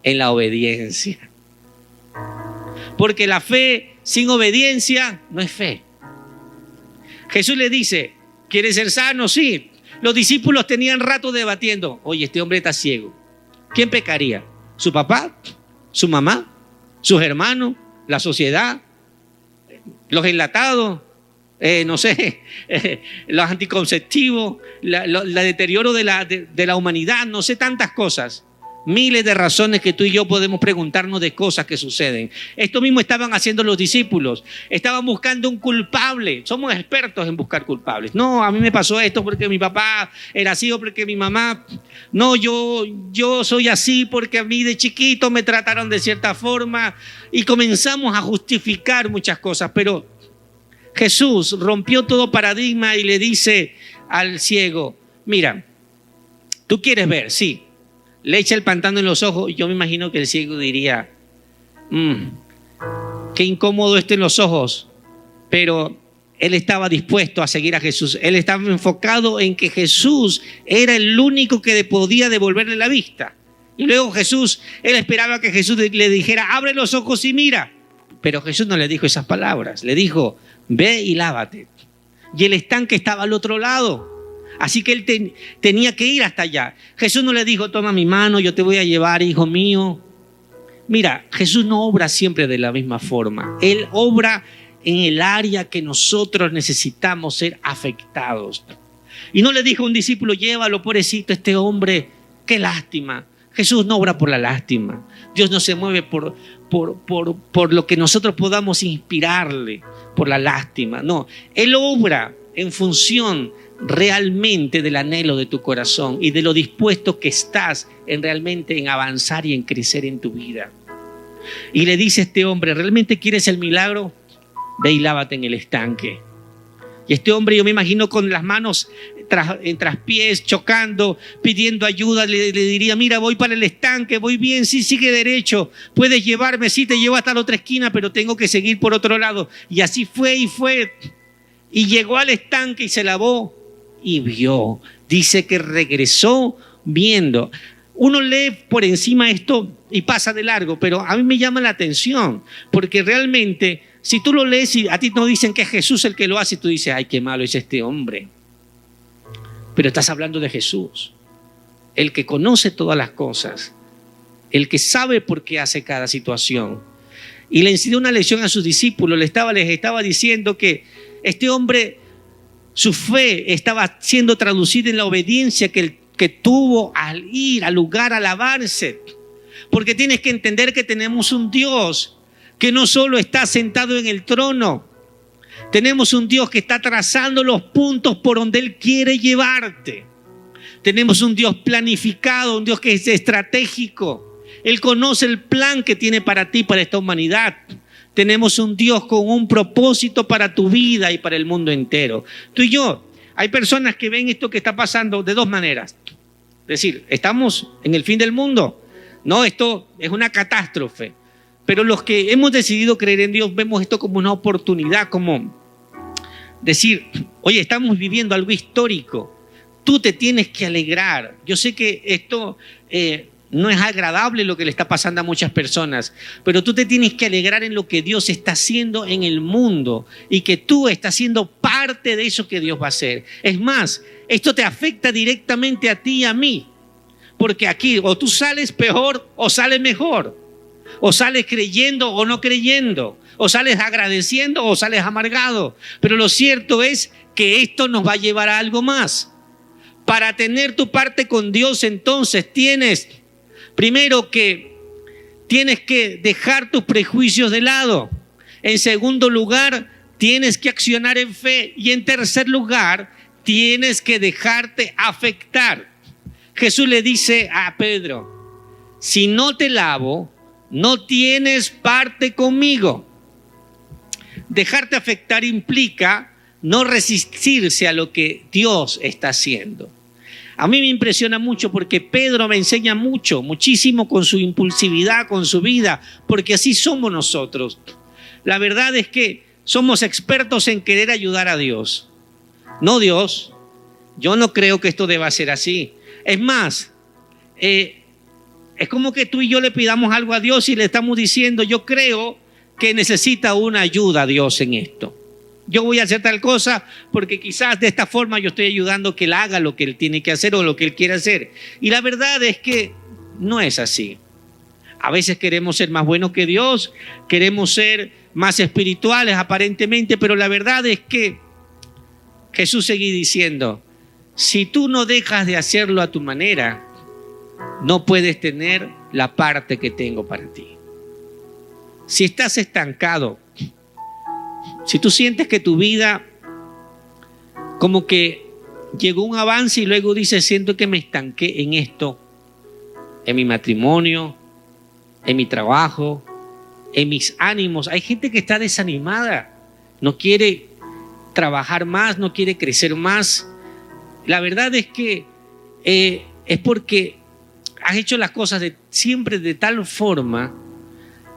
En la obediencia. Porque la fe sin obediencia no es fe. Jesús le dice, ¿quieres ser sano? Sí. Los discípulos tenían rato debatiendo. Oye, este hombre está ciego. ¿Quién pecaría? ¿Su papá? ¿Su mamá? ¿Sus hermanos? ¿La sociedad? ¿Los enlatados? Los anticonceptivos, el deterioro de la humanidad, no sé, tantas cosas. Miles de razones que tú y yo podemos preguntarnos de cosas que suceden. Esto mismo estaban haciendo los discípulos. Estaban buscando un culpable. Somos expertos en buscar culpables. No, a mí me pasó esto porque mi papá era así o porque mi mamá. No, yo soy así porque a mí de chiquito me trataron de cierta forma. Y comenzamos a justificar muchas cosas. Pero Jesús rompió todo paradigma y le dice al ciego, mira, tú quieres ver, sí. Le echa el pantano en los ojos y yo me imagino que el ciego diría, qué incómodo esto en los ojos. Pero él estaba dispuesto a seguir a Jesús. Él estaba enfocado en que Jesús era el único que podía devolverle la vista. Y luego él esperaba que Jesús le dijera, abre los ojos y mira. Pero Jesús no le dijo esas palabras. Le dijo, ve y lávate. Y el estanque estaba al otro lado. Así que él tenía que ir hasta allá. Jesús no le dijo, toma mi mano, yo te voy a llevar, hijo mío. Mira, Jesús no obra siempre de la misma forma. Él obra en el área que nosotros necesitamos ser afectados. Y no le dijo a un discípulo, llévalo, pobrecito, este hombre, qué lástima. Jesús no obra por la lástima. Dios no se mueve por lo que nosotros podamos inspirarle, por la lástima. No, Él obra en función realmente del anhelo de tu corazón y de lo dispuesto que estás realmente en avanzar y en crecer en tu vida. Y le dice a este hombre, ¿realmente quieres el milagro? Ve y lávate en el estanque. Y este hombre, yo me imagino con las manos en traspiés, chocando, pidiendo ayuda, le diría, mira, voy para el estanque, voy bien, sí, sigue derecho, puedes llevarme, sí, te llevo hasta la otra esquina, pero tengo que seguir por otro lado. Y así fue y llegó al estanque y se lavó y vio. Dice que regresó viendo. Uno lee por encima esto y pasa de largo, pero a mí me llama la atención, porque realmente si tú lo lees y a ti no dicen que es Jesús el que lo hace, tú dices, ay, qué malo es este hombre. Pero estás hablando de Jesús, el que conoce todas las cosas, el que sabe por qué hace cada situación. Y le enseñó una lección a sus discípulos, les estaba diciendo que este hombre, su fe estaba siendo traducida en la obediencia que tuvo al ir al lugar a lavarse. Porque tienes que entender que tenemos un Dios que no solo está sentado en el trono, tenemos un Dios que está trazando los puntos por donde Él quiere llevarte. Tenemos un Dios planificado, un Dios que es estratégico. Él conoce el plan que tiene para ti, para esta humanidad. Tenemos un Dios con un propósito para tu vida y para el mundo entero. Tú y yo, hay personas que ven esto que está pasando de dos maneras. Es decir, estamos en el fin del mundo. No, esto es una catástrofe. Pero los que hemos decidido creer en Dios vemos esto como una oportunidad, como decir, oye, estamos viviendo algo histórico. Tú te tienes que alegrar. Yo sé que esto no es agradable lo que le está pasando a muchas personas, pero tú te tienes que alegrar en lo que Dios está haciendo en el mundo y que tú estás siendo parte de eso que Dios va a hacer. Es más, esto te afecta directamente a ti y a mí, porque aquí o tú sales peor o sales mejor. O sales creyendo o no creyendo. O sales agradeciendo o sales amargado. Pero lo cierto es que esto nos va a llevar a algo más. Para tener tu parte con Dios, entonces tienes que dejar tus prejuicios de lado. En segundo lugar, tienes que accionar en fe. Y en tercer lugar, tienes que dejarte afectar. Jesús le dice a Pedro, si no te lavo, no tienes parte conmigo. Dejarte afectar implica no resistirse a lo que Dios está haciendo. A mí me impresiona mucho porque Pedro me enseña muchísimo con su impulsividad, con su vida, porque así somos nosotros. La verdad es que somos expertos en querer ayudar a Dios. No, Dios, yo no creo que esto deba ser así. Es más, es como que tú y yo le pidamos algo a Dios y le estamos diciendo, yo creo que necesita una ayuda a Dios en esto. Yo voy a hacer tal cosa porque quizás de esta forma yo estoy ayudando que Él haga lo que Él tiene que hacer o lo que Él quiere hacer. Y la verdad es que no es así. A veces queremos ser más buenos que Dios, queremos ser más espirituales aparentemente, pero la verdad es que Jesús seguía diciendo, si tú no dejas de hacerlo a tu manera, no puedes tener la parte que tengo para ti. Si estás estancado, si tú sientes que tu vida como que llegó un avance y luego dices, siento que me estanqué en esto, en mi matrimonio, en mi trabajo, en mis ánimos. Hay gente que está desanimada, no quiere trabajar más, no quiere crecer más. La verdad es que es porque has hecho las cosas siempre de tal forma,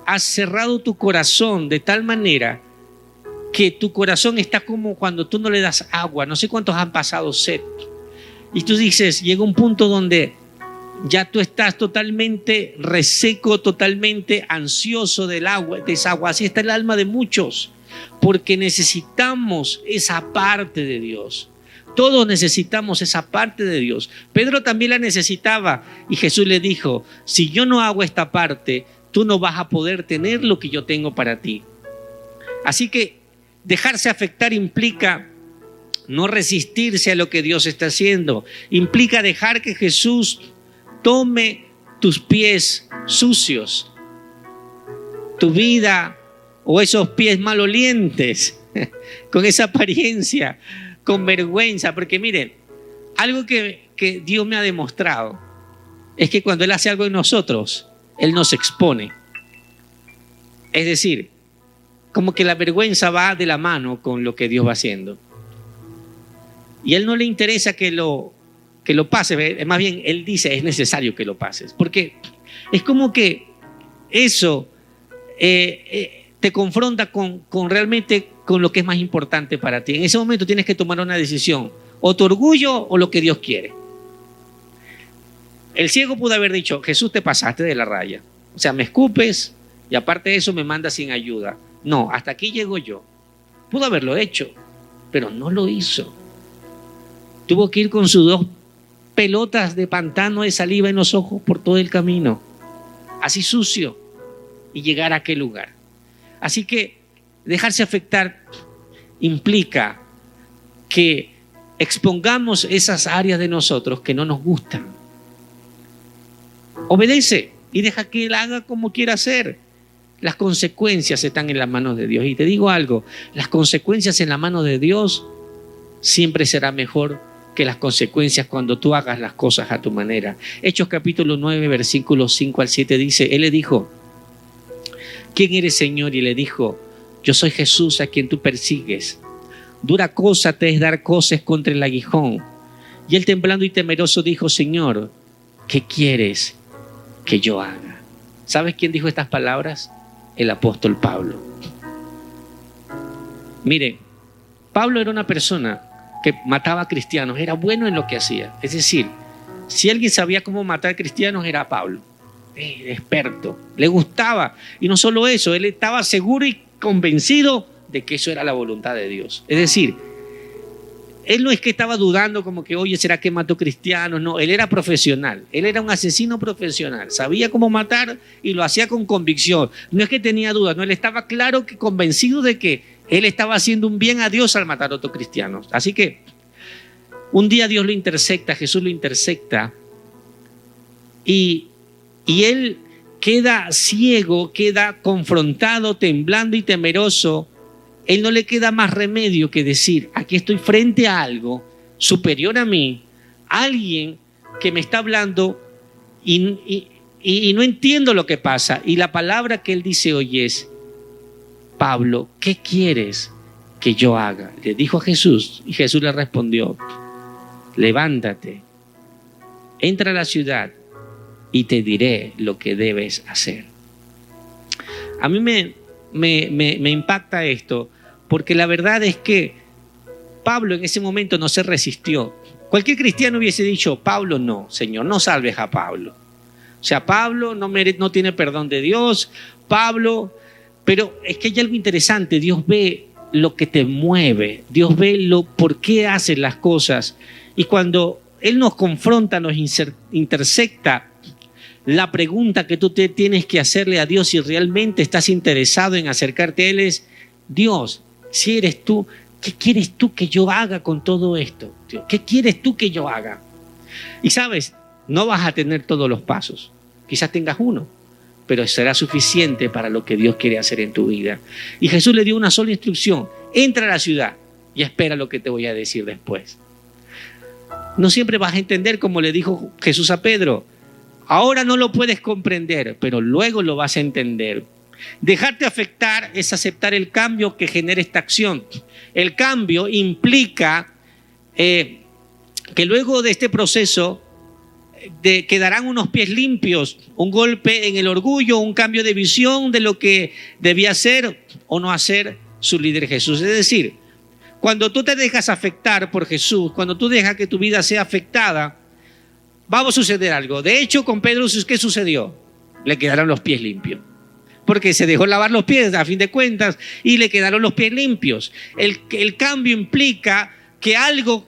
has cerrado tu corazón de tal manera que tu corazón está como cuando tú no le das agua. No sé cuántos han pasado sed. Y tú dices, llega un punto donde ya tú estás totalmente reseco, totalmente ansioso del agua, de esa agua. Así está el alma de muchos, porque necesitamos esa parte de Dios. Todos necesitamos esa parte de Dios. Pedro también la necesitaba y Jesús le dijo, si yo no hago esta parte, tú no vas a poder tener lo que yo tengo para ti. Así que dejarse afectar implica no resistirse a lo que Dios está haciendo. Implica dejar que Jesús tome tus pies sucios, tu vida o esos pies malolientes, con esa apariencia, con vergüenza. Porque miren, algo que Dios me ha demostrado es que cuando Él hace algo en nosotros, Él nos expone. Es decir, como que la vergüenza va de la mano con lo que Dios va haciendo. Y a Él no le interesa que lo pase, más bien Él dice, es necesario que lo pases. Porque es como que eso te confronta con realmente con lo que es más importante para ti. En ese momento tienes que tomar una decisión, o tu orgullo o lo que Dios quiere. El ciego pudo haber dicho, Jesús, te pasaste de la raya. O sea, me escupes y aparte de eso me mandas sin ayuda. No, hasta aquí llego yo. Pudo haberlo hecho, pero no lo hizo. Tuvo que ir con sus 2 pelotas de pantano de saliva en los ojos por todo el camino, así sucio, y llegar a aquel lugar. Así que dejarse afectar implica que expongamos esas áreas de nosotros que no nos gustan. Obedece y deja que Él haga como quiera hacer. Las consecuencias están en las manos de Dios. Y te digo algo, las consecuencias en las manos de Dios siempre será mejor que las consecuencias cuando tú hagas las cosas a tu manera. Hechos capítulo 9, versículos 5 al 7 dice, Él le dijo, ¿quién eres, Señor? Y le dijo, yo soy Jesús a quien tú persigues. Dura cosa te es dar coces contra el aguijón. Y él, temblando y temeroso, dijo, Señor, ¿qué quieres que yo haga? ¿Sabes quién dijo estas palabras? El apóstol Pablo. Mire, Pablo era una persona que mataba a cristianos, era bueno en lo que hacía. Es decir, si alguien sabía cómo matar cristianos era Pablo. Experto, le gustaba. Y no solo eso, él estaba seguro y convencido de que eso era la voluntad de Dios. Es decir, él no es que estaba dudando como que, oye, ¿será que mató cristianos? No, él era profesional, él era un asesino profesional, sabía cómo matar y lo hacía con convicción. No es que tenía dudas, no, él estaba claro que convencido de que él estaba haciendo un bien a Dios al matar a otros cristianos. Así que un día Dios lo intersecta, Jesús lo intersecta y él queda ciego, queda confrontado, temblando y temeroso. Él no le queda más remedio que decir, aquí estoy frente a algo superior a mí, alguien que me está hablando y no entiendo lo que pasa. Y la palabra que él dice hoy es, Pablo, ¿qué quieres que yo haga? Le dijo a Jesús y Jesús le respondió, levántate, entra a la ciudad y te diré lo que debes hacer. A mí me impacta esto, porque la verdad es que Pablo en ese momento no se resistió. Cualquier cristiano hubiese dicho, Pablo no, Señor, no salves a Pablo. O sea, Pablo no tiene perdón de Dios, Pablo, pero es que hay algo interesante, Dios ve lo que te mueve, Dios ve por qué haces las cosas. Y cuando Él nos confronta, nos intersecta, la pregunta que tú te tienes que hacerle a Dios si realmente estás interesado en acercarte a Él es, Dios, si eres tú, ¿qué quieres tú que yo haga con todo esto? ¿Qué quieres tú que yo haga? Y sabes, No vas a tener todos los pasos. Quizás tengas uno, pero será suficiente para lo que Dios quiere hacer en tu vida. Y Jesús le dio una sola instrucción: entra a la ciudad y espera lo que te voy a decir después. No siempre vas a entender, como le dijo Jesús a Pedro. Ahora no lo puedes comprender, pero luego lo vas a entender. Dejarte afectar es aceptar el cambio que genera esta acción. El cambio implica que luego de este proceso quedarán unos pies limpios, un golpe en el orgullo, un cambio de visión de lo que debía hacer o no hacer su líder Jesús. Es decir, cuando tú te dejas afectar por Jesús, cuando tú dejas que tu vida sea afectada, va a suceder algo. De hecho, con Pedro, ¿qué sucedió? Le quedaron los pies limpios. Porque se dejó lavar los pies, a fin de cuentas, y le quedaron los pies limpios. El cambio implica que algo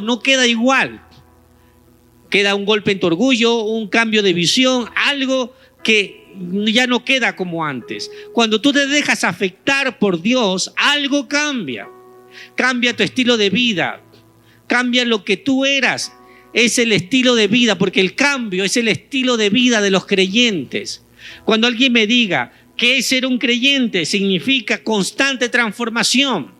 no queda igual. Queda un golpe en tu orgullo, un cambio de visión, algo que ya no queda como antes. Cuando tú te dejas afectar por Dios, algo cambia. Cambia tu estilo de vida, cambia lo que tú eras. Es el estilo de vida, porque el cambio es el estilo de vida de los creyentes. Cuando alguien me diga que es ser un creyente, significa constante transformación.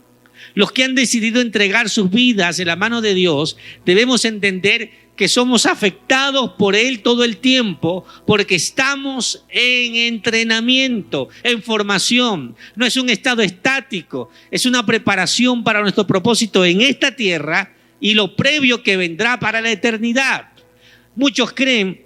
Los que han decidido entregar sus vidas en la mano de Dios, debemos entender que somos afectados por Él todo el tiempo, porque estamos en entrenamiento, en formación. No es un estado estático, es una preparación para nuestro propósito en esta tierra y lo previo que vendrá para la eternidad. Muchos creen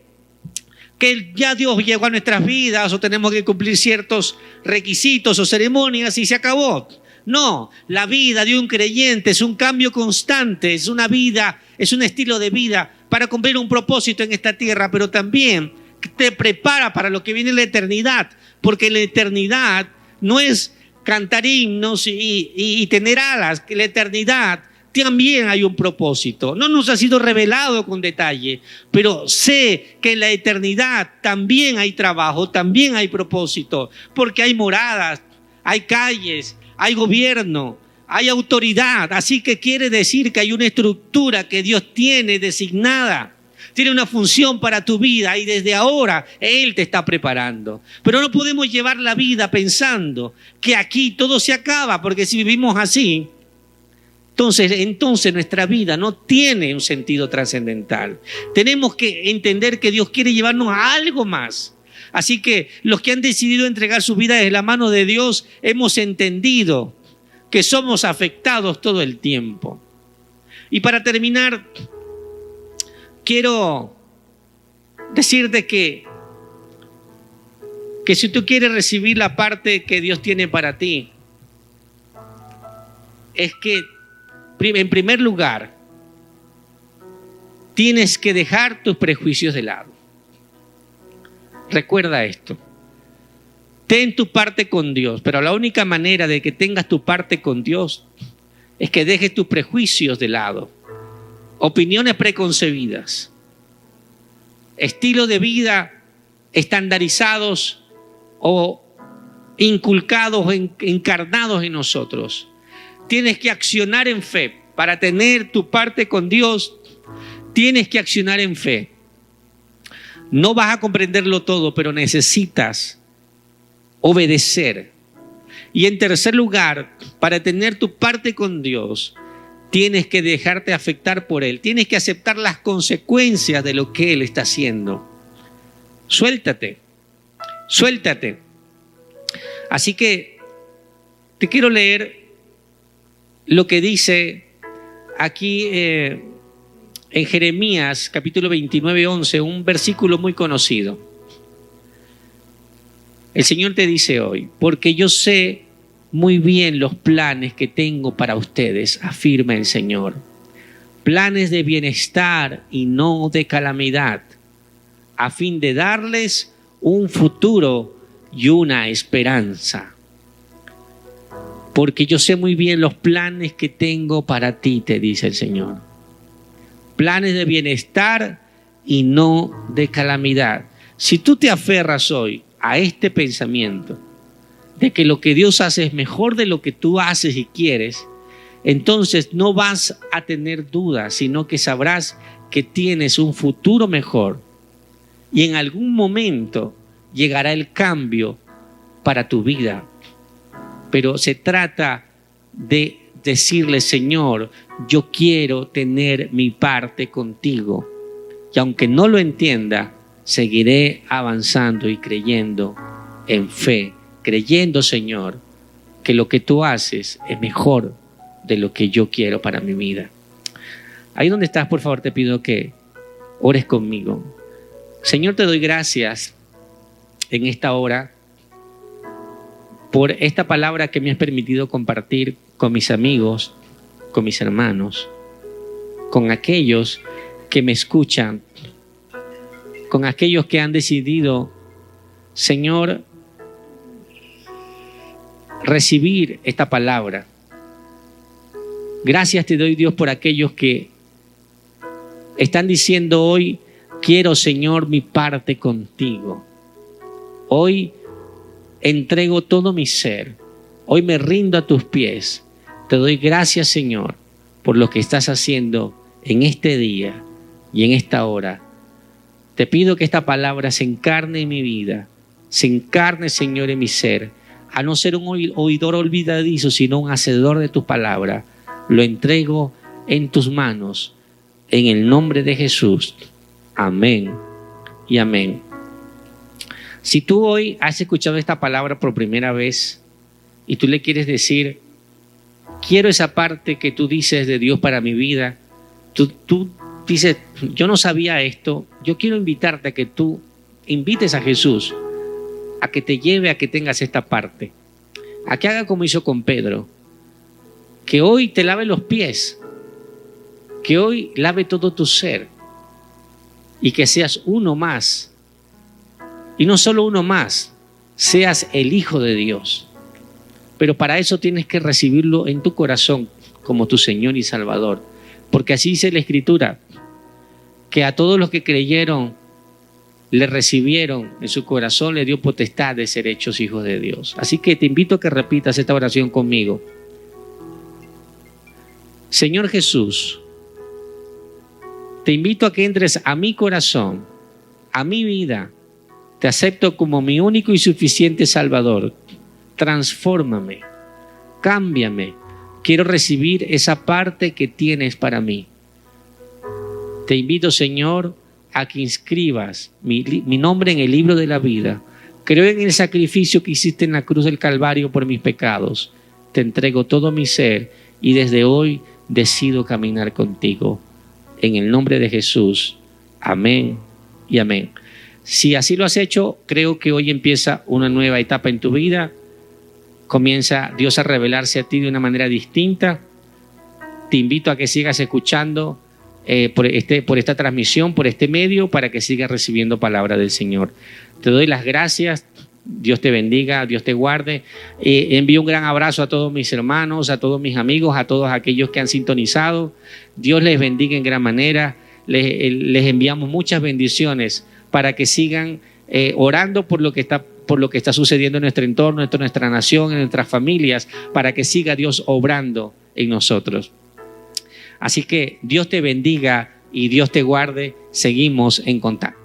que ya Dios llegó a nuestras vidas o tenemos que cumplir ciertos requisitos o ceremonias y se acabó. No, la vida de un creyente es un cambio constante, es una vida, es un estilo de vida para cumplir un propósito en esta tierra, pero también te prepara para lo que viene en la eternidad, porque la eternidad no es cantar himnos y tener alas, que la eternidad también hay un propósito. No nos ha sido revelado con detalle, pero sé que en la eternidad también hay trabajo, también hay propósito, porque hay moradas, hay calles, hay gobierno, hay autoridad. Así que quiere decir que hay una estructura que Dios tiene designada. Tiene una función para tu vida y desde ahora Él te está preparando. Pero no podemos llevar la vida pensando que aquí todo se acaba, porque si vivimos así, entonces nuestra vida no tiene un sentido trascendental. Tenemos que entender que Dios quiere llevarnos a algo más. Así que los que han decidido entregar su vida en la mano de Dios, hemos entendido que somos afectados todo el tiempo. Y para terminar, quiero decirte que si tú quieres recibir la parte que Dios tiene para ti, es que en primer lugar tienes que dejar tus prejuicios de lado. Recuerda esto. Ten tu parte con Dios, pero la única manera de que tengas tu parte con Dios es que dejes tus prejuicios de lado, opiniones preconcebidas, estilo de vida estandarizados o inculcados o encarnados en nosotros. Tienes que accionar en fe. Para tener tu parte con Dios, tienes que accionar en fe. No vas a comprenderlo todo, pero necesitas obedecer. Y en tercer lugar, para tener tu parte con Dios, tienes que dejarte afectar por Él. Tienes que aceptar las consecuencias de lo que Él está haciendo. Suéltate. Suéltate. Así que te quiero leer lo que dice aquí en Jeremías capítulo 29, 11, un versículo muy conocido. El Señor te dice hoy: porque yo sé muy bien los planes que tengo para ustedes, afirma el Señor. Planes de bienestar y no de calamidad, a fin de darles un futuro y una esperanza. Porque yo sé muy bien los planes que tengo para ti, te dice el Señor. Planes de bienestar y no de calamidad. Si tú te aferras hoy a este pensamiento de que lo que Dios hace es mejor de lo que tú haces y quieres, entonces no vas a tener dudas, sino que sabrás que tienes un futuro mejor y en algún momento llegará el cambio para tu vida. Pero se trata de decirle: Señor, yo quiero tener mi parte contigo. Y aunque no lo entienda, seguiré avanzando y creyendo en fe, creyendo, Señor, que lo que tú haces es mejor de lo que yo quiero para mi vida. Ahí donde estás, por favor, te pido que ores conmigo. Señor, te doy gracias en esta hora por esta palabra que me has permitido compartir con mis amigos, con mis hermanos, con aquellos que me escuchan, con aquellos que han decidido, Señor, recibir esta palabra. Gracias te doy, Dios, por aquellos que están diciendo hoy: quiero, Señor, mi parte contigo. Hoy entrego todo mi ser. Hoy me rindo a tus pies. Te doy gracias, Señor, por lo que estás haciendo en este día y en esta hora. Te pido que esta palabra se encarne en mi vida, se encarne, Señor, en mi ser, a no ser un oidor olvidadizo, sino un hacedor de tu palabra. Lo entrego en tus manos, en el nombre de Jesús. Amén y amén. Si tú hoy has escuchado esta palabra por primera vez y tú le quieres decir: quiero esa parte que tú dices de Dios para mi vida, tú dices: yo no sabía esto, yo quiero invitarte a que tú invites a Jesús a que te lleve a que tengas esta parte, a que haga como hizo con Pedro, que hoy te lave los pies, que hoy lave todo tu ser y que seas uno más. Y no solo uno más, seas el Hijo de Dios. Pero para eso tienes que recibirlo en tu corazón como tu Señor y Salvador. Porque así dice la Escritura, que a todos los que creyeron, le recibieron en su corazón, le dio potestad de ser hechos hijos de Dios. Así que te invito a que repitas esta oración conmigo. Señor Jesús, te invito a que entres a mi corazón, a mi vida. Te acepto como mi único y suficiente Salvador. Transfórmame, cámbiame. Quiero recibir esa parte que tienes para mí. Te invito, Señor, a que inscribas mi nombre en el libro de la vida. Creo en el sacrificio que hiciste en la cruz del Calvario por mis pecados. Te entrego todo mi ser y desde hoy decido caminar contigo. En el nombre de Jesús. Amén y amén. Si así lo has hecho, creo que hoy empieza una nueva etapa en tu vida. Comienza Dios a revelarse a ti de una manera distinta. Te invito a que sigas escuchando por esta transmisión, por este medio, para que sigas recibiendo palabra del Señor. Te doy las gracias. Dios te bendiga, Dios te guarde. Envío un gran abrazo a todos mis hermanos, a todos mis amigos, a todos aquellos que han sintonizado. Dios les bendiga en gran manera. Les enviamos muchas bendiciones para que sigan orando por lo que está sucediendo en nuestro entorno, en nuestra nación, en nuestras familias, para que siga Dios obrando en nosotros. Así que Dios te bendiga y Dios te guarde. Seguimos en contacto.